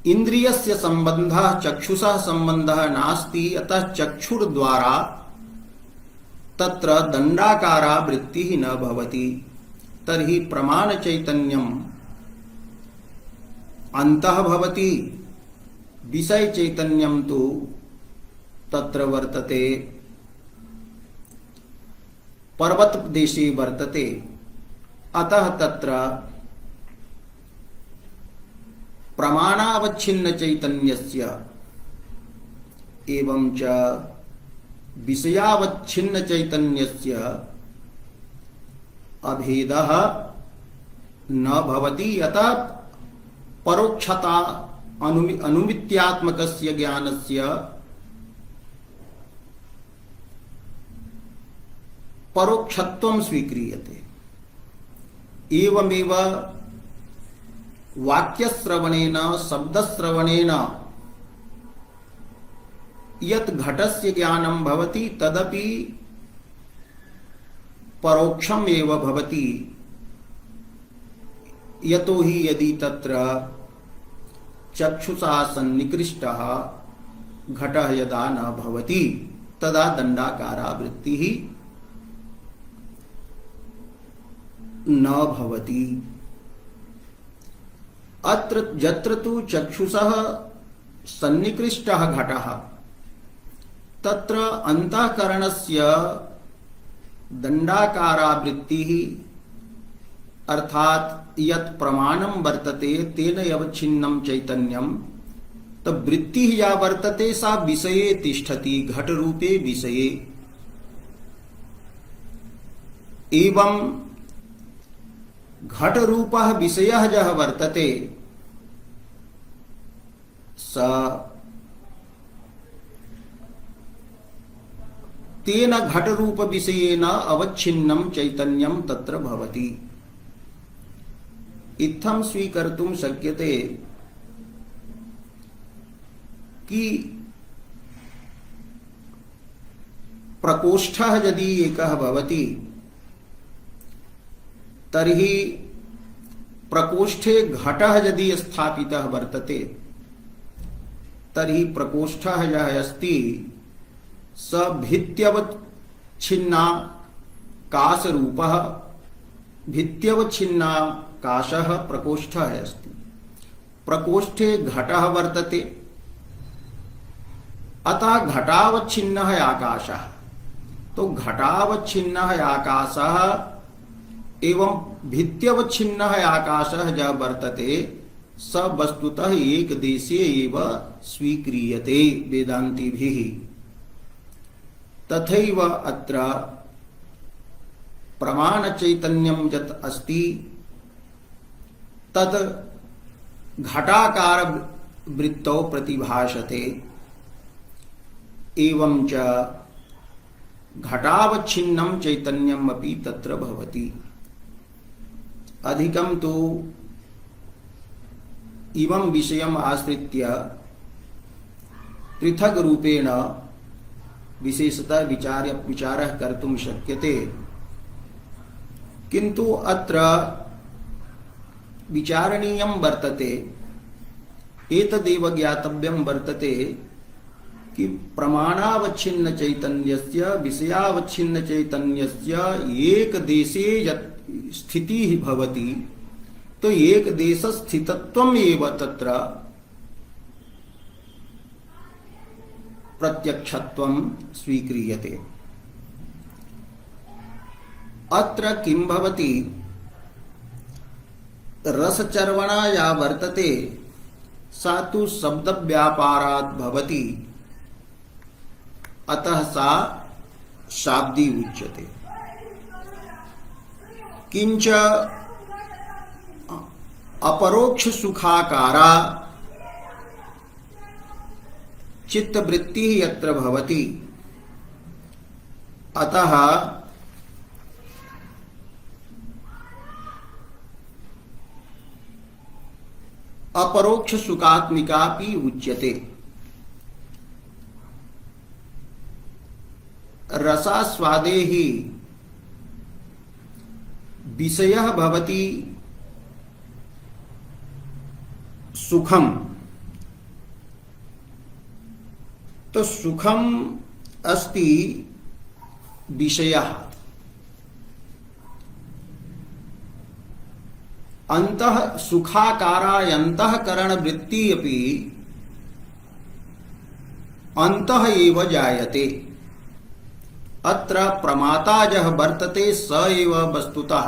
S1: इंद्रियस्य संबंधः चक्षुषा संबंधः नास्ति। अतः चक्षुर्द्वारा तत्र दंडाकारा वृत्तिः न भवति। तर्हि प्रमाण चैतन्यम् अंतः भवति, विषय चैतन्यं तु तत्र वर्तते, पर्वत देशे वर्तते। अतः तत्र प्रमाणावच्छिन्न चैतन्यस्य एवं च विषयावच्छिन्न चैतन्यस्य अभेदः न भवति। अतः परोक्षता अनुमित्यात्मकस्य ज्ञानस्य परोक्षत्वं स्वीक्रियते। एवमेव वाक्यश्रवणेन शब्दश्रवणेन यत् घटस्य ज्ञानं भवति तदपि परोक्षम् एव भवति। यतो हि यदि तत्र चक्षुषा सन्निकृष्टः घटः यदा न भवति तदा दंडाकारा वृत्तिः न भवति। अत्र यत्र तु चक्षुषः सन्निकृष्टः घटः तत्र अंतःकरणस्य दंडाकारा वृत्तिः अर्थात यत् प्रमाणं वर्तते तेन अवच्छिन्नं चैतन्यं, तब वृत्तिः या वर्तते सा विषये तिष्ठति, घट रूपे विषये। एवं घट रूपः विषयः यः वर्तते स तेन घट रूप विषयेन अवच्छिन्नं चैतन्यं तत्र भवति। इत्थं स्वीकर्तुं शक्यते कि प्रकोष्ठः यदि एकः भवति तर्हि प्रकोष्ठे घटः यदि स्थापितः वर्तते तर्हि प्रकोष्ठः यः अस्ति स भित्त्यवच्छिन्नाकाशरूपः, भित्त्यवच्छिन्नाकाशः प्रकोष्ठः अस्ति। प्रकोष्ठे घटः वर्तते, अतः घटावच्छिन्नः आकाशः। तो घटावच्छिन्नः आकाशः एवं भित्त्यवच्छिन्नः आकाशः यः वर्तते स वस्तुतः एक देशे एव स्वीक्रियते वेदान्तिभिः। तथैव अत्र प्रमाण चैतन्यं यत् अस्ति तत् घटाकार वृत्तौ प्रतिभासते। एवं च घटावच्छिन्नं चैतन्यम् अपि तत्र भवति। अधिकं तु इमं विषयम् आश्रित्य पृथक् रूपेण विशेषतः विचारः कर्तुं शक्यते, किन्तु अत्र विचारणीयं वर्तते, एतदेव ज्ञातव्यं वर्तते कि प्रमाणावच्छिन्न चैतन्यस्य विषयावच्छिन्न चैतन्यस्य एक देशे यत् स्थितिः भवति तो एक देश स्थितत्वम् एव तत्र प्रत्यक्षत्वं स्वीक्रियते। अत्र किं भवति, रसचर्वणा या वर्तते सा तु शब्दव्यापारात् भवति, अतः सा शाब्दी उच्यते। किंच अपरोक्ष सुखाकारा चित्तवृत्ति यत्र भवति, अतः अपरोक्ष सुखात्मिकापि उच्यते। रसास्वादे हि विषयः भवति सुखम, तो सुखम अस्ति विषयः। अंतः सुखाकाराय अंतःकरण वृत्ति अपि अंतः एव जायते। अत्र प्रमाता यः वर्तते स एव वस्तुतः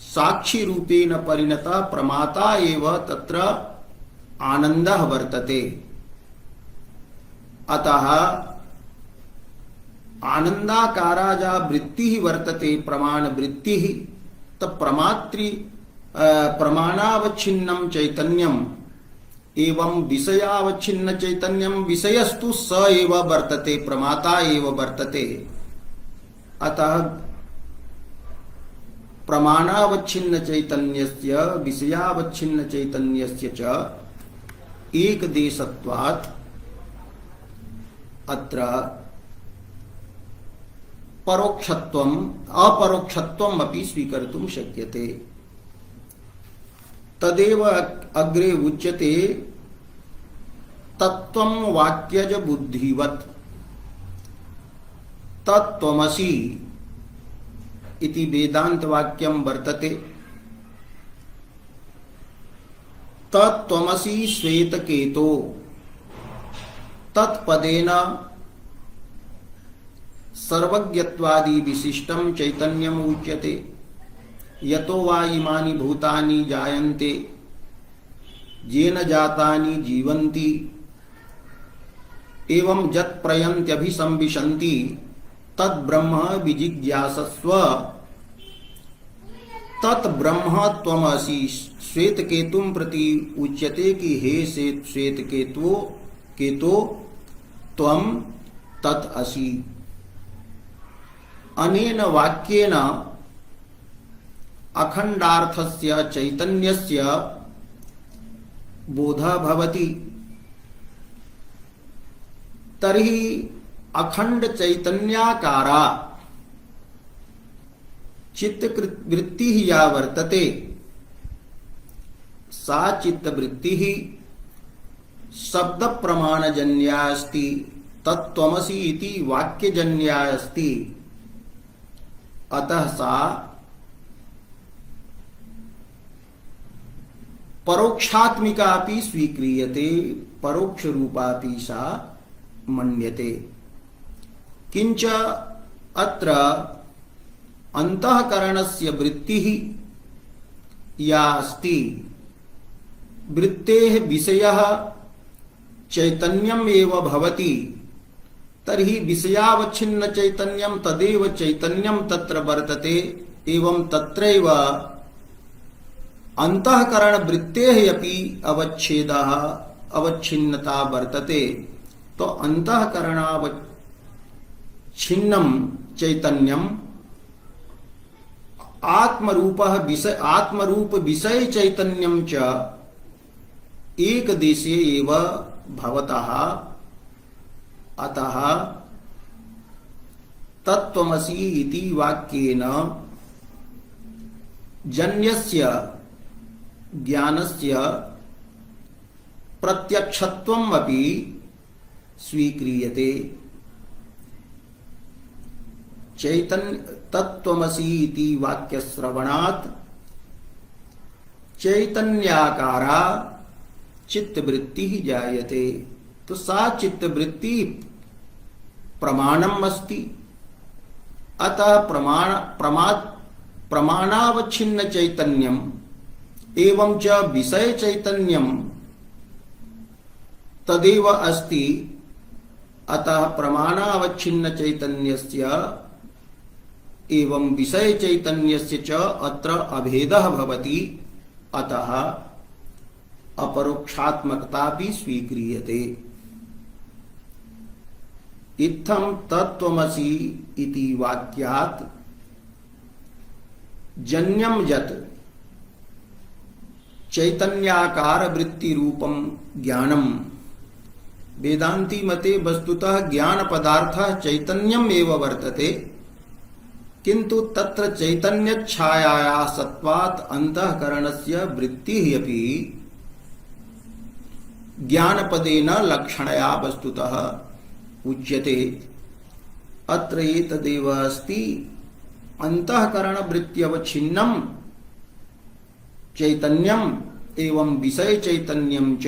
S1: साक्षी रूपेण परिणतः प्रमाता एव तत्र आनंदः वर्तते। अतः आनंदाकारा या वृत्ति वर्तते प्रमाण वृत्ति, तत्प्रमात्री प्रमाणावच्छिन्नं चैतन्यम एवं विषयावच्छिन्न चैतन्यम विषयस्तु स एव वर्तते, प्रमाता एव वर्तते। अतः प्रमाणावच्छिन्न चैतन्यस्य विषयावच्छिन्न चैतन्यस्य च एकदेशत्वात् अत्र परोक्षत्वम् अपरोक्षत्वम् अपि स्वीकर्तुं शक्यते। तदेव अग्रे उच्यते तत्त्वं वाक्यज बुद्धिवत् तत्त्वमसि इति वेदांत वाक्यं वर्तते। तत्त्वमसि श्वेतकेतो तत्पदेन सर्वज्ञत्वादि विशिष्टं चैतन्यम् उच्यते। यतो वा इमानि भूतानि जायन्ते येन जातानि जीवन्ति एवं यत् प्रयन्त्यभिसंविशन्ति तत् ब्रह्म विजिज्ञासस्व तत् ब्रह्म त्वमसि। श्वेतकेतुं प्रति उच्यते कि हे श्वेतकेतो त्वं तत् असि। अनेन वाक्येन अखंडार्थस्य चैतन्यस्य बोधः भवति। तर्हि अखंड चैतन्याकारा चित्तवृत्ति या वर्तते सा चित्तवृत्ति शब्द प्रमाणजन्या अस्ति। तत्त्वमसि इति वाक्यजन्या अस्ति। अतः सा परोक्षात्मिकापि स्वीक्रियते, परोक्ष रूपापि सा मन्यते। किंच अत्र अंतःकरणस्य वृत्तिः या अस्ति, वृत्तेः विषयः चैतन्यम् एव भवति। तर्हि विषयावच्छिन्न चैतन्यं तदेव चैतन्यं तत्र वर्तते। एवं तत्रैव अंतःकरण वृत्तेः अपि अवच्छेदः अवच्छिन्नता वर्तते। तो अंतःकरणावच्छिन्नं चैतन्यम् आत्मरूप विषय चैतन्यं च एक देशे एव भवतः। अतः तत्त्वमसि इति वाक्येन जन्यस्य ज्ञानस्य प्रत्यक्षत्वम् अपि स्वीक्रियते। तत्त्वमसि इति वाक्यश्रवणात् चैतन्याकारा चित्तवृत्ति जायते। तो सा चित्तवृत्ति प्रमाणम अस्ति। अतः प्रमाणावच्छिन्न चैतन्यम एवं च विषय चैतन्यम तदेव अस्ति। अतः प्रमाणावच्छिन्न चैतन्यस्य एवं विषय चैतन्यस्य च अत्र अभेदः भवति। अतः अपरोक्षात्मकता भी स्वीक्रियते। इत्थं तत्त्वमसि इति वाक्यात् जन्यम यत् चैतन्याकार वृत्ति रूपम ज्ञानम। वेदांती मते वस्तुतः ज्ञान पदार्थः चैतन्यम एव वर्तते, किंतु तत्र चैतन्य छायाया सत्वात् अंतःकरणस्य वृत्तिः अपि ज्ञानपदेन लक्षणया वस्तुतः उच्यते। अत्र एतदेव अस्ति अंतःकरण वृत्त्यवच्छिन्नं चैतन्यम एवं विषय चैतन्यम च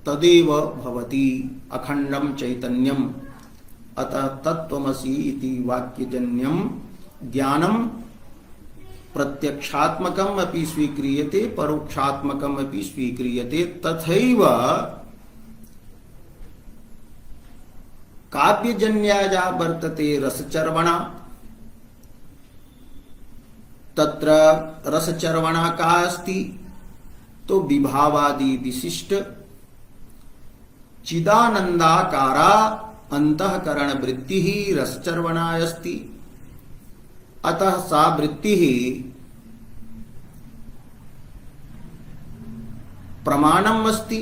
S1: तदेव भवति अखंडम चैतन्यम। अतः तत्त्वमसि इति वाक्यजन्यम ज्ञानम प्रत्यक्षात्मकम अपि स्वीक्रियते परोक्षात्मकम अपि स्वीक्रियते। तथैव काव्यजन्याया वर्तते रसचर्वणा। तत्र रसचर्वणा का अस्ति तो विभावादि विशिष्ट चिदानंदाकारा अंतःकरण वृत्ति ही रसचर्वणा अस्ति। अतः सा वृत्ति ही प्रमाणम अस्ति।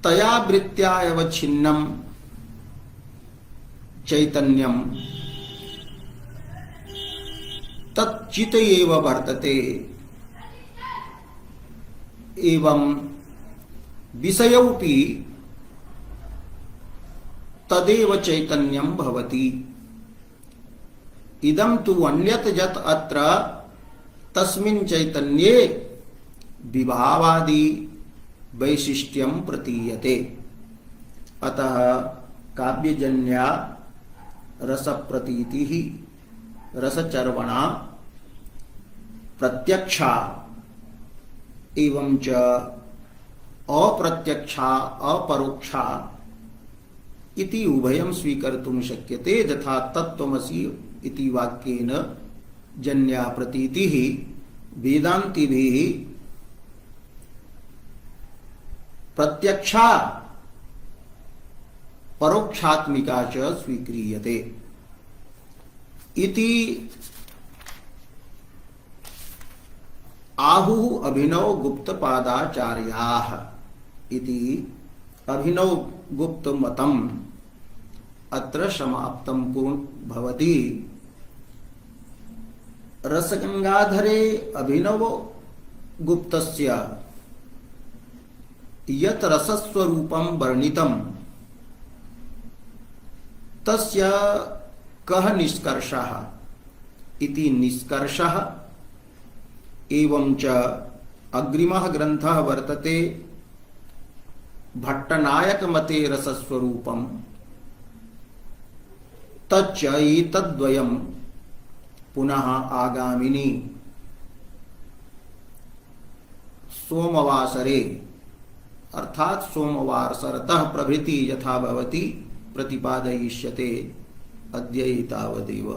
S1: तया वृत्त्या एव छिन्नम चैतन्यम तच्चित एव वर्तते। एवं विषयोऽपि तदेव चैतन्यम भवति। इदं तु अन्यत् यत् अत्र तस्मिन् चैतन्ये विभावादि वैशिष्ट्यं प्रतीयते। अतः काव्यजन्या रसप्रतीतिः रसचर्वणा प्रत्यक्षा एवं च अप्रत्यक्षा अपरोक्षा इति उभयं स्वीकर्तुं शक्यते। यथा तत्त्वमसि इति वाक्येन जन्या प्रतीतिः वेदान्तिभिः प्रत्यक्षा परोक्षात्मिका च स्वीक्रियते। इति आहुः अभिनव गुप्त पादाचार्याः इति अभिनव गुप्त मतम् अत्र समाप्तं भवति। रसगंगाधरे अभिनव गुप्तस्य यत् रसस्वरूपं वर्णितं तस्य कः निष्कर्षः इति निष्कर्षः। एवं च अग्रिमः ग्रन्थः वर्तते भट्टनायक मते रसस्वरूपम्। तच्च एतद्वयं पुनः आगामिनि सोमवासरे अर्थात सोमवार सरतः प्रभृति यथा भवति प्रतिपादयिष्यते। अद्य एतावदेव।